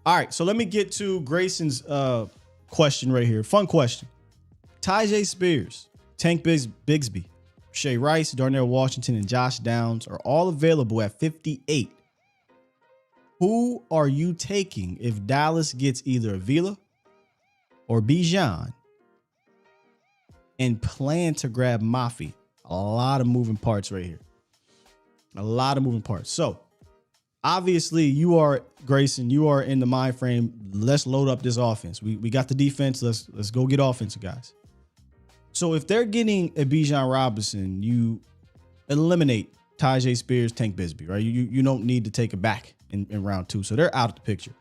All right, so let me get to Grayson's question right here. Fun question. Tyjae Spears, Tank Bigsby, Shay Rice, Darnell Washington, and Josh Downs are all available at 58. Who are you taking if Dallas gets either Avila or Bijan and plan to grab Mafi? A lot of moving parts right here. A lot of moving parts. So obviously you are, Grayson, you are in the mind frame. Let's load up this offense. We got the defense. Let's go get offensive guys. So if they're getting a Bijan Robinson, you eliminate Tyjae Spears, Tank Bigsby, right? You don't need to take it back in round 2. So they're out of the picture.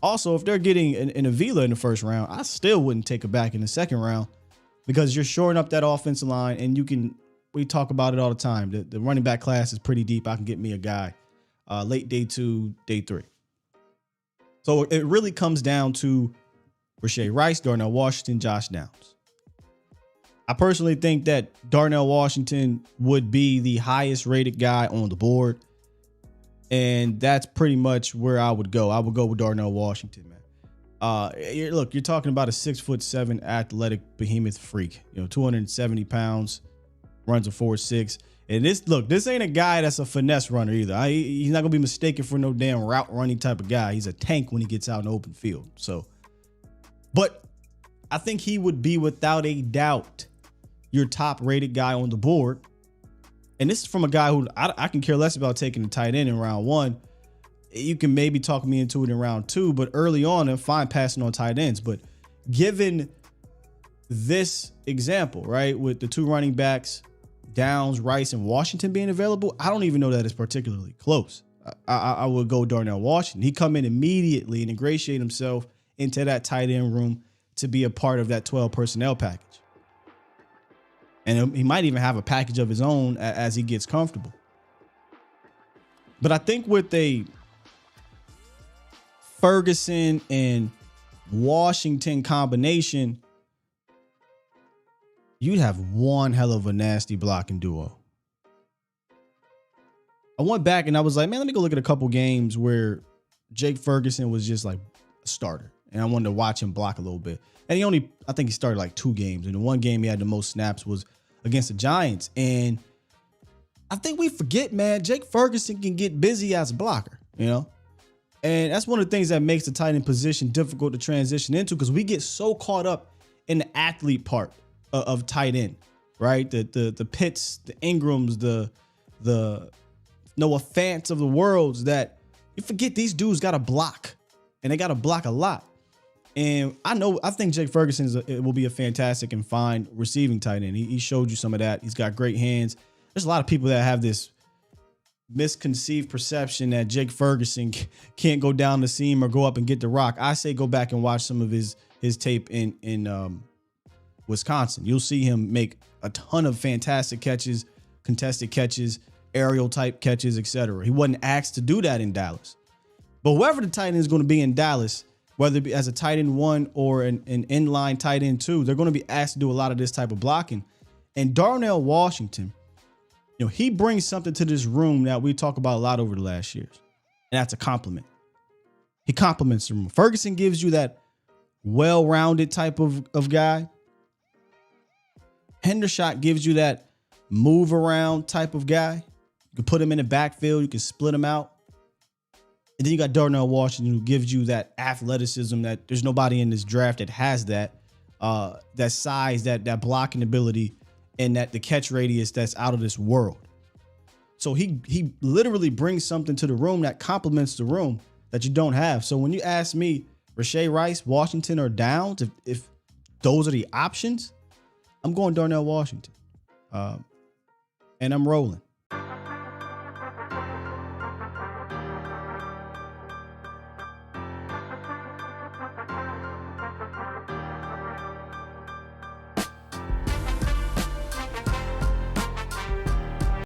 Also, if they're getting an Avila in the first round, I still wouldn't take it back in the second round because you're shoring up that offensive line, and we talk about it all the time. The running back class is pretty deep. I can get me a guy late day 2, day 3. So it really comes down to Rashee Rice, Darnell Washington, Josh Downs. I personally think that Darnell Washington would be the highest rated guy on the board. And that's pretty much where I would go. I would go with Darnell Washington, man. Look, you're talking about a 6'7" athletic behemoth freak, 270 pounds, runs a 4.6. And this ain't a guy that's a finesse runner either. He's not gonna be mistaken for no damn route running type of guy. He's a tank when he gets out in the open field. So, but I think he would be without a doubt your top rated guy on the board. And this is from a guy who I can care less about taking the tight end in round 1. You can maybe talk me into it in round 2, but early on, I'm fine passing on tight ends. But given this example, right, with the 2 running backs, Downs, Rice, and Washington being available, I don't even know that it's particularly close. I would go Darnell Washington. He come in immediately and ingratiate himself into that tight end room to be a part of that 12 personnel package. And he might even have a package of his own as he gets comfortable. But I think with a Ferguson and Washington combination, you'd have one hell of a nasty blocking duo. I went back and I was like, man, let me go look at a couple games where Jake Ferguson was just like a starter. And I wanted to watch him block a little bit. And I think he started like 2 games. And the one game he had the most snaps was against the Giants. And I think we forget, man, Jake Ferguson can get busy as a blocker, And that's one of the things that makes the tight end position difficult to transition into, because we get so caught up in the athlete part of tight end, right? The Pitts, the Ingrams, the Noah Fants of the worlds, that you forget these dudes got to block, and they got to block a lot. And I think Jake Ferguson will be a fantastic and fine receiving tight end. He showed you some of that. He's got great hands. There's a lot of people that have this misconceived perception that Jake Ferguson can't go down the seam or go up and get the rock. I say go back and watch some of his tape in Wisconsin. You'll see him make a ton of fantastic catches, contested catches, aerial type catches, etc. He wasn't asked to do that in Dallas. But whoever the tight end is going to be in Dallas, whether it be as a tight end 1 or an inline tight end 2, they're going to be asked to do a lot of this type of blocking. And Darnell Washington, he brings something to this room that we talk about a lot over the last years. And that's a compliment. He compliments the room. Ferguson gives you that well-rounded type of guy. Hendershot gives you that move around type of guy. You can put him in the backfield. You can split him out. And then you got Darnell Washington, who gives you that athleticism that there's nobody in this draft that has that size, that blocking ability, and that the catch radius that's out of this world. So he literally brings something to the room that complements the room that you don't have. So when you ask me, Rashee Rice, Washington, or Downs, if those are the options, I'm going Darnell Washington. And I'm rolling.